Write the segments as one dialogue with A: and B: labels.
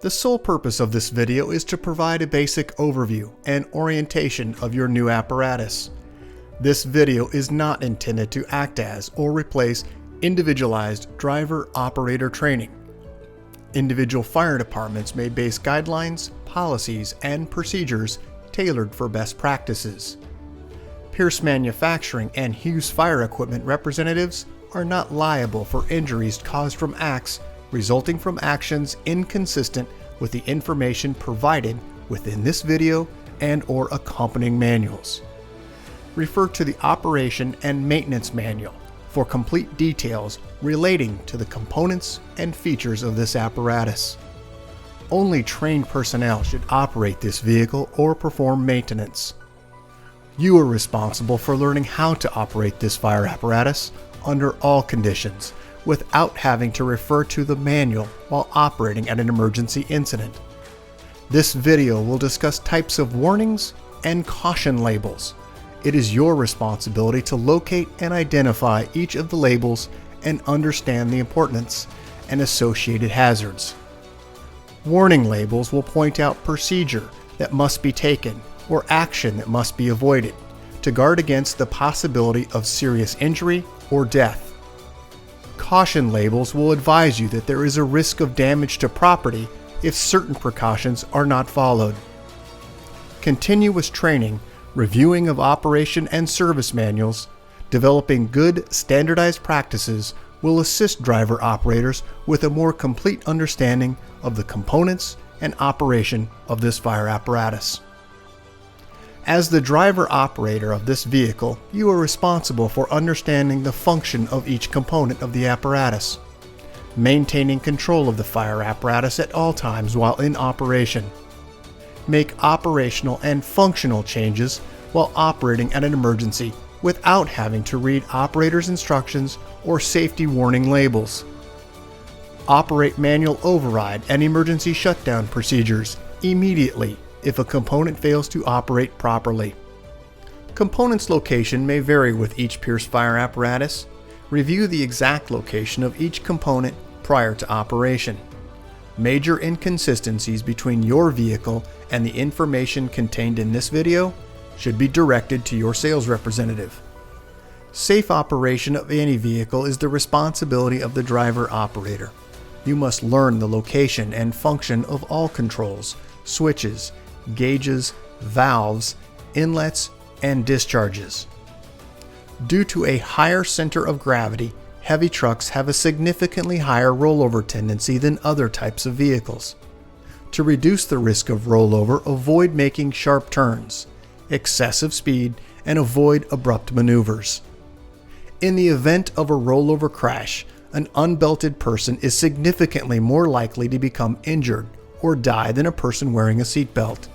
A: The sole purpose of this video is to provide a basic overview and orientation of your new apparatus. This video is not intended to act as or replace individualized driver-operator training. Individual fire departments may base guidelines, policies, and procedures tailored for best practices. Pierce Manufacturing and Hughes Fire Equipment representatives are not liable for injuries caused from acts resulting from actions inconsistent with the information provided within this video and/or accompanying manuals. Refer to the Operation and Maintenance Manual for complete details relating to the components and features of this apparatus. Only trained personnel should operate this vehicle or perform maintenance. You are responsible for learning how to operate this fire apparatus under all conditions without having to refer to the manual while operating at an emergency incident. This video will discuss types of warnings and caution labels. It is your responsibility to locate and identify each of the labels and understand the importance and associated hazards. Warning labels will point out procedure that must be taken or action that must be avoided to guard against the possibility of serious injury or death. Caution labels will advise you that there is a risk of damage to property if certain precautions are not followed. Continuous training, reviewing of operation and service manuals, developing good standardized practices will assist driver operators with a more complete understanding of the components and operation of this fire apparatus. As the driver operator of this vehicle, you are responsible for understanding the function of each component of the apparatus, maintaining control of the fire apparatus at all times while in operation. Make operational and functional changes while operating at an emergency without having to read operator's instructions or safety warning labels. Operate manual override and emergency shutdown procedures immediately if a component fails to operate properly. Components location may vary with each Pierce fire apparatus. Review the exact location of each component prior to operation. Major inconsistencies between your vehicle and the information contained in this video should be directed to your sales representative. Safe operation of any vehicle is the responsibility of the driver operator. You must learn the location and function of all controls, switches, gauges, valves, inlets, and discharges. Due to a higher center of gravity, heavy trucks have a significantly higher rollover tendency than other types of vehicles. To reduce the risk of rollover, avoid making sharp turns, excessive speed, and avoid abrupt maneuvers. In the event of a rollover crash, an unbelted person is significantly more likely to become injured or die than a person wearing a seatbelt.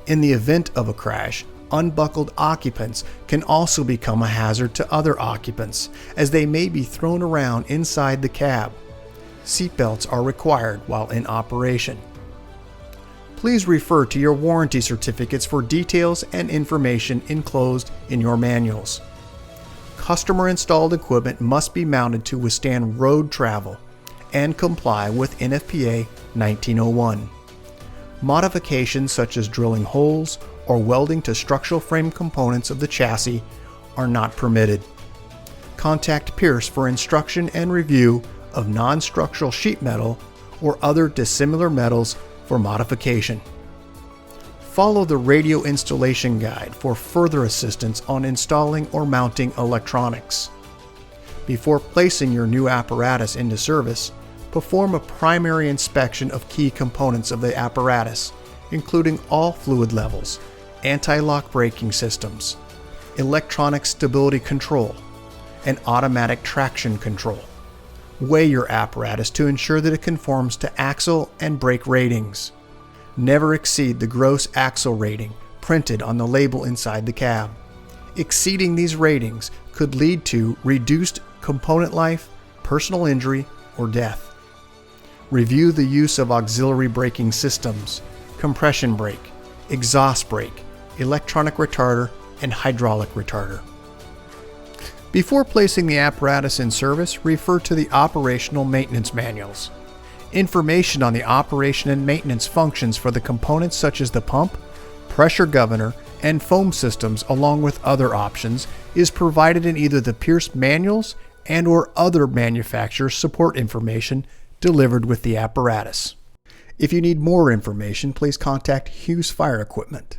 A: In the event of a crash, unbuckled occupants can also become a hazard to other occupants, as they may be thrown around inside the cab. Seatbelts are required while in operation. Please refer to your warranty certificates for details and information enclosed in your manuals. Customer-installed equipment must be mounted to withstand road travel and comply with NFPA 1901. Modifications such as drilling holes or welding to structural frame components of the chassis are not permitted. Contact Pierce for instruction and review of non-structural sheet metal or other dissimilar metals for modification. Follow the radio installation guide for further assistance on installing or mounting electronics. Before placing your new apparatus into service, perform a primary inspection of key components of the apparatus, including all fluid levels, anti-lock braking systems, electronic stability control, and automatic traction control. Weigh your apparatus to ensure that it conforms to axle and brake ratings. Never exceed the gross axle rating printed on the label inside the cab. Exceeding these ratings could lead to reduced component life, personal injury, or death. Review the use of auxiliary braking systems, compression brake, exhaust brake, electronic retarder, and hydraulic retarder. Before placing the apparatus in service, refer to the operational maintenance manuals. Information on the operation and maintenance functions for the components such as the pump, pressure governor, and foam systems, along with other options, is provided in either the Pierce manuals and/or other manufacturer support information delivered with the apparatus. If you need more information, please contact Hughes Fire Equipment.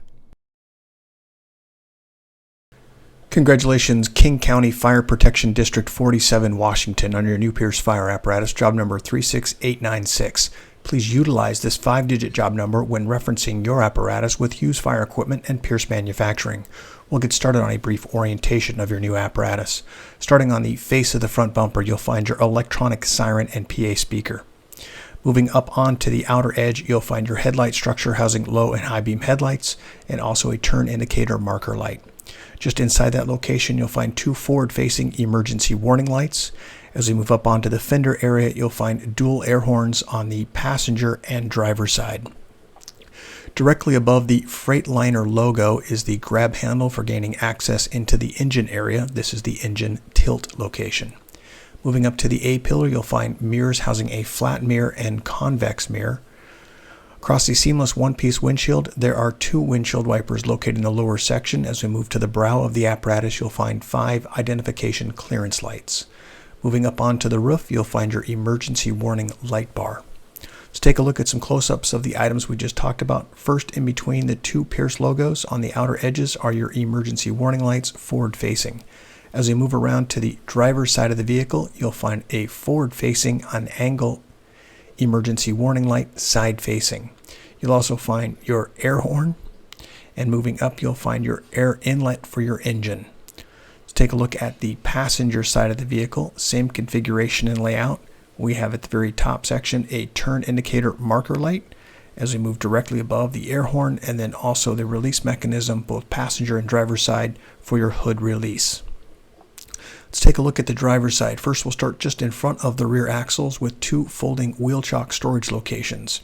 A: Congratulations, King County Fire Protection District 47, Washington, on your new Pierce fire apparatus, job number 36896. Please utilize this 5-digit job number when referencing your apparatus with Hughes Fire Equipment and Pierce Manufacturing. We'll get started on a brief orientation of your new apparatus. Starting on the face of the front bumper, you'll find your electronic siren and PA speaker. Moving up onto the outer edge, you'll find your headlight structure housing low and high beam headlights and also a turn indicator marker light. Just inside that location, you'll find 2 forward-facing emergency warning lights. As we move up onto the fender area, you'll find dual air horns on the passenger and driver side. Directly above the Freightliner logo is the grab handle for gaining access into the engine area. This is the engine tilt location. Moving up to the A-pillar, you'll find mirrors housing a flat mirror and convex mirror. Across the seamless one-piece windshield, there are 2 windshield wipers located in the lower section. As we move to the brow of the apparatus, you'll find 5 identification clearance lights. Moving up onto the roof, you'll find your emergency warning light bar. Let's take a look at some close-ups of the items we just talked about. First, in between the 2 Pierce logos on the outer edges are your emergency warning lights forward-facing. As we move around to the driver's side of the vehicle, you'll find a forward-facing on angle emergency warning light side-facing. You'll also find your air horn, and moving up you'll find your air inlet for your engine. Let's take a look at the passenger side of the vehicle. Same configuration and layout. We have at the very top section a turn indicator marker light as we move directly above the air horn, and then also the release mechanism, both passenger and driver side, for your hood release. Let's take a look at the driver's side. First, we'll start just in front of the rear axles with 2 folding wheel chock storage locations.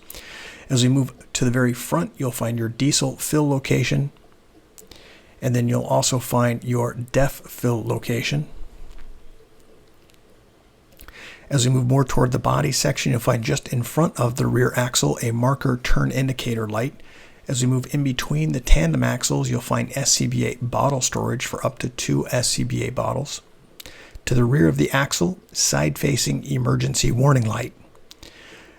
A: As we move to the very front, you'll find your diesel fill location, and then you'll also find your DEF fill location. As we move more toward the body section, you'll find just in front of the rear axle a marker turn indicator light. As we move in between the tandem axles, you'll find SCBA bottle storage for up to 2 SCBA bottles. To the rear of the axle, side-facing emergency warning light.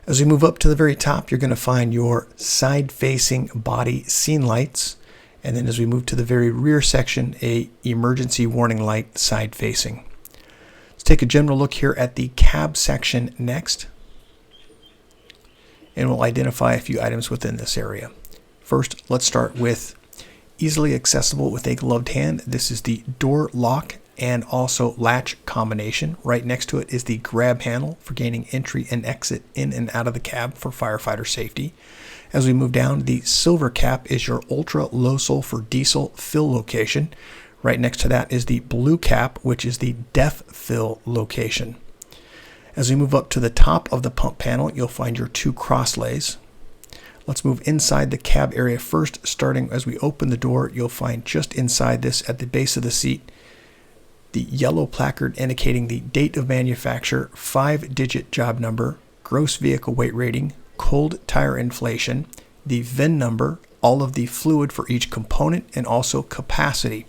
A: As we move up to the very top, you're going to find your side-facing body scene lights. And then as we move to the very rear section, a emergency warning light side-facing. Let's take a general look here at the cab section next. And we'll identify a few items within this area. First, let's start with easily accessible with a gloved hand. This is the door lock and also latch combination. Right next to it is the grab handle for gaining entry and exit in and out of the cab for firefighter safety. As we move down, the silver cap is your ultra low sulfur diesel fill location. Right next to that is the blue cap, which is the DEF fill location. As we move up to the top of the pump panel, you'll find your 2 crosslays. Let's move inside the cab area first. Starting as we open the door, you'll find just inside this at the base of the seat the yellow placard indicating the date of manufacture, 5-digit job number, gross vehicle weight rating, cold tire inflation, the VIN number, all of the fluid for each component, and also capacity.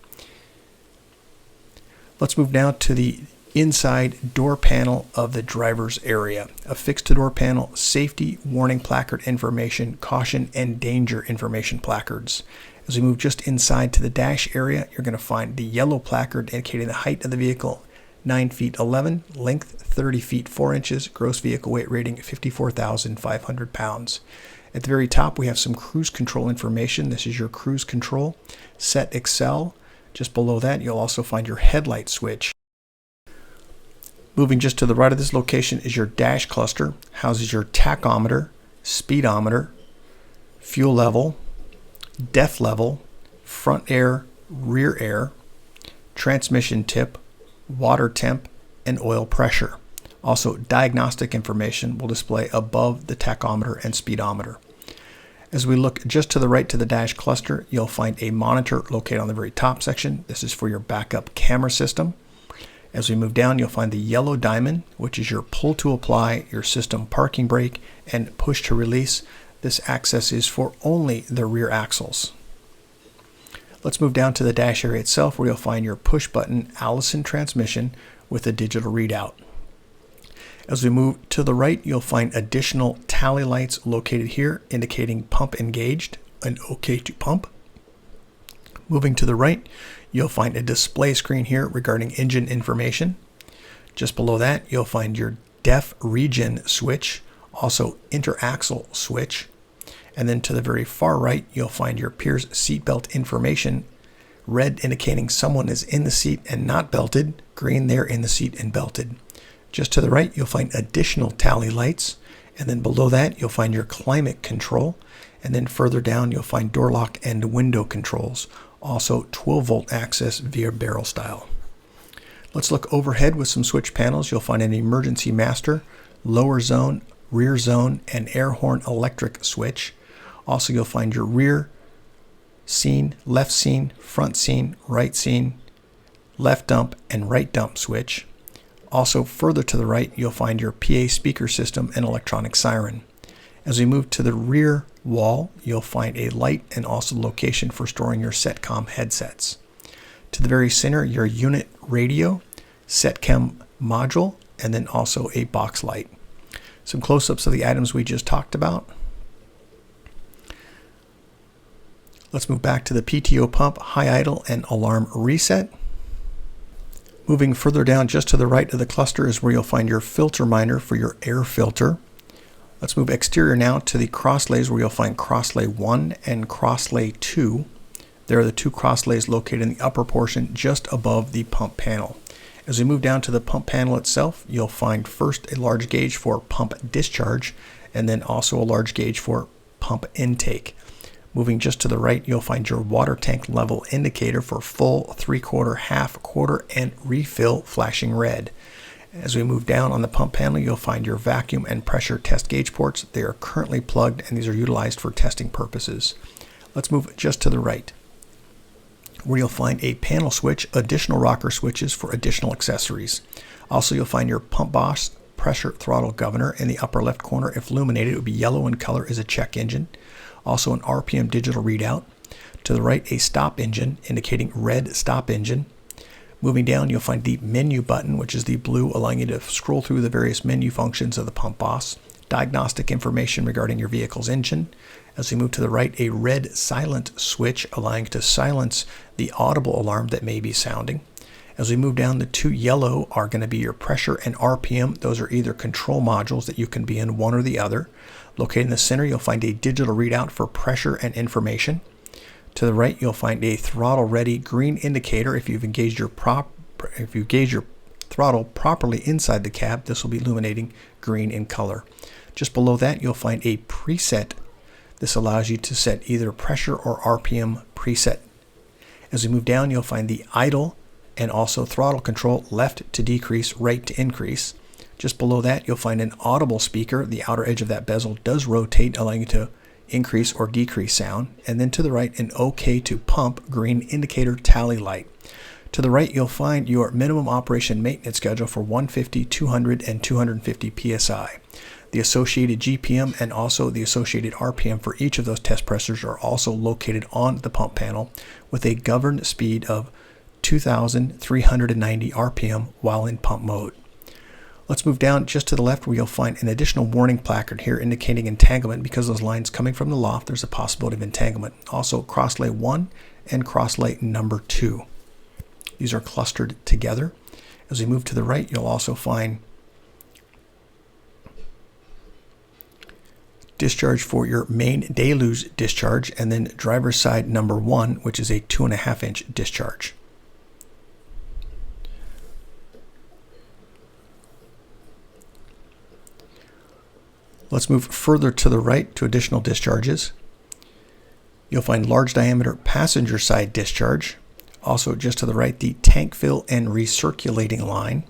A: Let's move now to the inside door panel of the driver's area. Affixed to door panel, safety, warning placard information, caution, and danger information placards. As we move just inside to the dash area, you're going to find the yellow placard indicating the height of the vehicle, 9 feet 11, length 30 feet 4 inches, gross vehicle weight rating 54,500 pounds. At the very top, we have some cruise control information. This is your cruise control. Set Excel. Just below that, you'll also find your headlight switch. Moving just to the right of this location is your dash cluster. Houses your tachometer, speedometer, fuel level, DEF level, front air, rear air, transmission tip, water temp, and oil pressure. Also, diagnostic information will display above the tachometer and speedometer. As we look just to the right to the dash cluster, you'll find a monitor located on the very top section. This is for your backup camera system. As we move down, you'll find the yellow diamond, which is your pull to apply, your system parking brake, and push to release. This access is for only the rear axles. Let's move down to the dash area itself, where you'll find your push button Allison transmission with a digital readout. As we move to the right, you'll find additional tally lights located here indicating pump engaged and OK to pump. Moving to the right, you'll find a display screen here regarding engine information. Just below that, you'll find your DEF regen switch, also interaxle switch. And then to the very far right, you'll find your Pierce seatbelt information, red indicating someone is in the seat and not belted, green they're in the seat and belted. Just to the right, you'll find additional tally lights. And then below that, you'll find your climate control. And then further down, you'll find door lock and window controls. Also 12-volt access via barrel style. Let's look overhead with some switch panels. You'll find an emergency master, lower zone, rear zone, and air horn electric switch. Also, you'll find your rear scene, left scene, front scene, right scene, left dump, and right dump switch. Also, further to the right, you'll find your PA speaker system and electronic siren. As we move to the rear wall, you'll find a light and also location for storing your SETCOM headsets. To the very center, your unit radio, SETCOM module, and then also a box light. Some close-ups of the items we just talked about. Let's move back to the PTO pump, high idle, and alarm reset. Moving further down just to the right of the cluster is where you'll find your filter miner for your air filter. Let's move exterior now to the crosslays, where you'll find crosslay 1 and crosslay 2. There are the two crosslays located in the upper portion just above the pump panel. As we move down to the pump panel itself, you'll find first a large gauge for pump discharge, and then also a large gauge for pump intake. Moving just to the right, you'll find your water tank level indicator for full, 3/4, half, quarter, and refill flashing red. As we move down on the pump panel, you'll find your vacuum and pressure test gauge ports. They are currently plugged, and these are utilized for testing purposes. Let's move just to the right, where you'll find a panel switch, additional rocker switches for additional accessories. Also, you'll find your pump boss pressure throttle governor in the upper left corner. If illuminated, it would be yellow in color, is a check engine. Also an RPM digital readout. To the right, a stop engine indicating red stop engine. Moving down, you'll find the menu button, which is the blue, allowing you to scroll through the various menu functions of the pump boss. Diagnostic information regarding your vehicle's engine. As we move to the right, a red silent switch, allowing you to silence the audible alarm that may be sounding. As we move down, the two yellow are going to be your pressure and RPM. Those are either control modules that you can be in, one or the other. Located in the center, you'll find a digital readout for pressure and information. To the right, you'll find a throttle ready green indicator. If you've engaged your throttle properly inside the cab, this will be illuminating green in color. Just below that, you'll find a preset. This allows you to set either pressure or RPM preset. As we move down, you'll find the idle and also throttle control, left to decrease, right to increase. Just below that, you'll find an audible speaker. The outer edge of that bezel does rotate, allowing you to increase or decrease sound. And then to the right, an OK to pump green indicator tally light. To the right, you'll find your minimum operation maintenance schedule for 150, 200, and 250 PSI. The associated GPM and also the associated RPM for each of those test pressures are also located on the pump panel with a governed speed of 2,390 RPM while in pump mode. Let's move down just to the left, where you'll find an additional warning placard here indicating entanglement. Because those lines coming from the loft, there's a possibility of entanglement. Also crosslay 1 and crosslay number 2. These are clustered together. As we move to the right, you'll also find discharge for your main deluge discharge, and then driver's side number 1, which is a 2.5-inch discharge. Let's move further to the right to additional discharges. You'll find large diameter passenger side discharge. Also just to the right, the tank fill and recirculating line.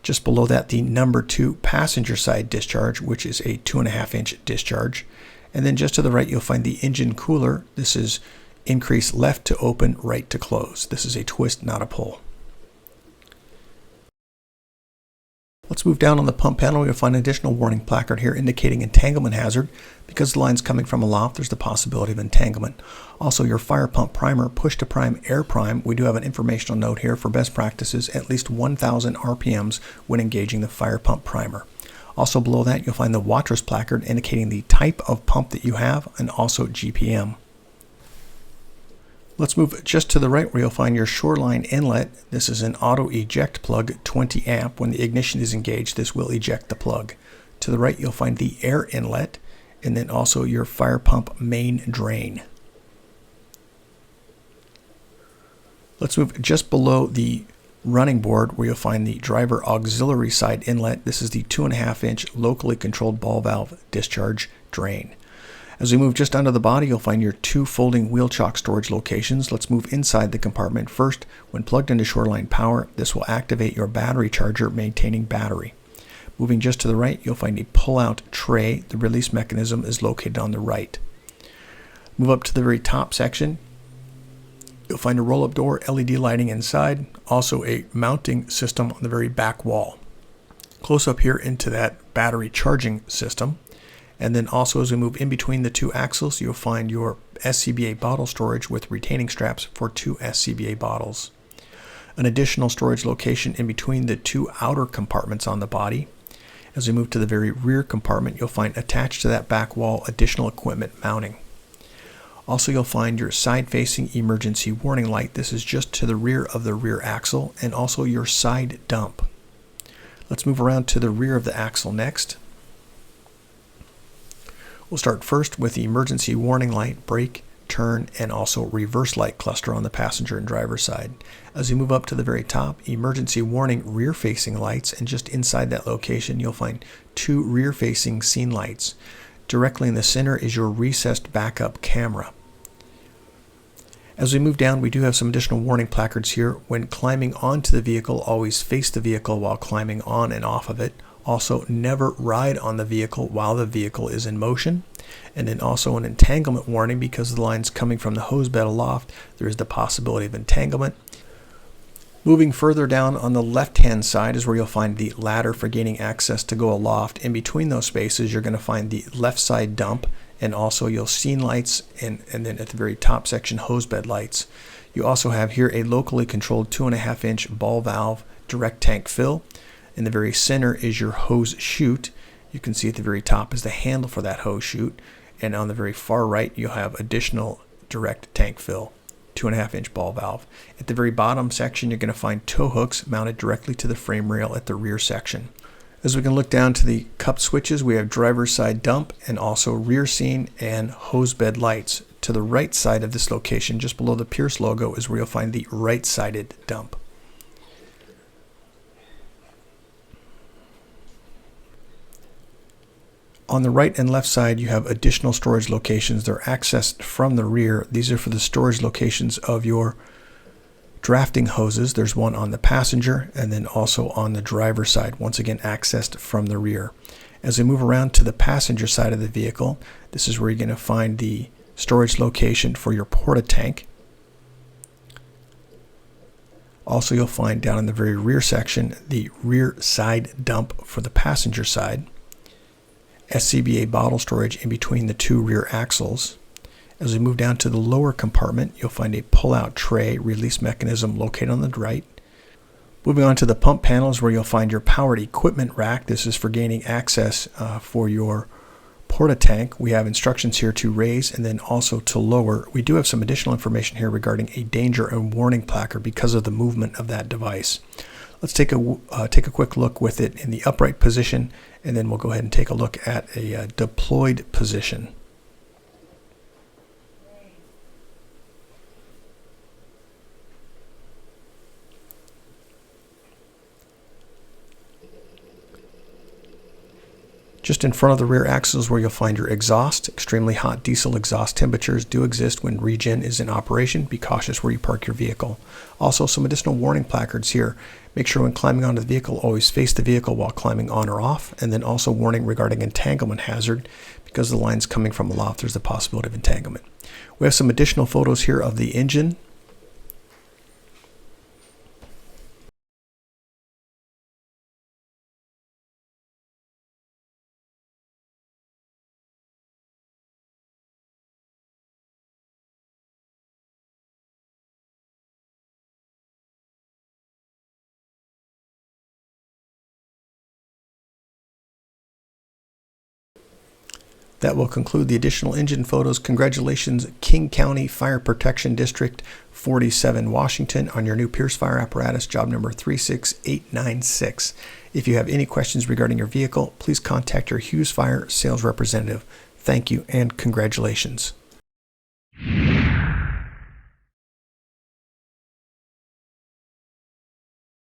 A: Just below that, the number 2 passenger side discharge, which is a 2.5-inch discharge. And then just to the right, you'll find the engine cooler. This is increase left to open, right to close. This is a twist, not a pull. Let's move down on the pump panel. You'll find an additional warning placard here indicating entanglement hazard. Because the line's coming from aloft, there's the possibility of entanglement. Also, your fire pump primer, push to prime, air prime. We do have an informational note here for best practices, at least 1,000 RPMs when engaging the fire pump primer. Also below that, you'll find the Watrous placard indicating the type of pump that you have and also GPM. Let's move just to the right where you'll find your shoreline inlet. This is an auto eject plug, 20 amp. When the ignition is engaged, this will eject the plug. To the right, you'll find the air inlet and then also your fire pump main drain. Let's move just below the running board where you'll find the driver auxiliary side inlet. This is the 2.5-inch locally controlled ball valve discharge drain. As we move just under the body, you'll find your 2 folding wheel chock storage locations. Let's move inside the compartment first. When plugged into Shoreline Power, this will activate your battery charger, maintaining battery. Moving just to the right, you'll find a pull-out tray. The release mechanism is located on the right. Move up to the very top section. You'll find a roll-up door, LED lighting inside, also a mounting system on the very back wall. Close up here into that battery charging system. And then also as we move in between the 2 axles, you'll find your SCBA bottle storage with retaining straps for 2 SCBA bottles. An additional storage location in between the 2 outer compartments on the body. As we move to the very rear compartment, you'll find attached to that back wall additional equipment mounting. Also, you'll find your side-facing emergency warning light. This is just to the rear of the rear axle, and also your side dump. Let's move around to the rear of the axle next. We'll start first with the emergency warning light, brake, turn, and also reverse light cluster on the passenger and driver side. As you move up to the very top, emergency warning rear-facing lights, and just inside that location you'll find 2 rear-facing scene lights. Directly in the center is your recessed backup camera. As we move down, we do have some additional warning placards here. When climbing onto the vehicle, always face the vehicle while climbing on and off of it. Also, never ride on the vehicle while the vehicle is in motion. And then also an entanglement warning, because the line's coming from the hose bed aloft, there is the possibility of entanglement. Moving further down on the left-hand side is where you'll find the ladder for gaining access to go aloft. In between those spaces, you're going to find the left side dump, and also you'll scene lights, and then at the very top section, hose bed lights. You also have here a locally controlled 2.5-inch ball valve direct tank fill. In the very center is your hose chute. You can see at the very top is the handle for that hose chute. And on the very far right, you'll have additional direct tank fill, 2.5-inch ball valve. At the very bottom section, you're going to find tow hooks mounted directly to the frame rail at the rear section. As we can look down to the cup switches, we have driver's side dump and also rear scene and hose bed lights. To the right side of this location, just below the Pierce logo, is where you'll find the right-sided dump. On the right and left side, you have additional storage locations. They're accessed from the rear. These are for the storage locations of your drafting hoses. There's one on the passenger and then also on the driver's side, once again accessed from the rear. As we move around to the passenger side of the vehicle, this is where you're going to find the storage location for your porta tank. Also, you'll find down in the very rear section the rear side dump for the passenger side. SCBA bottle storage in between the 2 rear axles. As we move down to the lower compartment, you'll find a pull-out tray release mechanism located on the right. Moving on to the pump panels, where you'll find your powered equipment rack. This is for gaining access for your porta tank. We have instructions here to raise and then also to lower. We do have some additional information here regarding a danger and warning placard because of the movement of that device. Let's take a quick look with it in the upright position, and then we'll go ahead and take a look at a deployed position. Just in front of the rear axles where you'll find your exhaust. Extremely hot diesel exhaust temperatures do exist when regen is in operation. Be cautious where you park your vehicle. Also, some additional warning placards here. Make sure when climbing onto the vehicle, always face the vehicle while climbing on or off. And then also warning regarding entanglement hazard. Because the line's coming from aloft, there's the possibility of entanglement. We have some additional photos here of the engine. That will conclude the additional engine photos. Congratulations, King County Fire Protection District 47, Washington, on your new Pierce Fire apparatus, job number 36896. If you have any questions regarding your vehicle, please contact your Hughes Fire sales representative. Thank you and congratulations.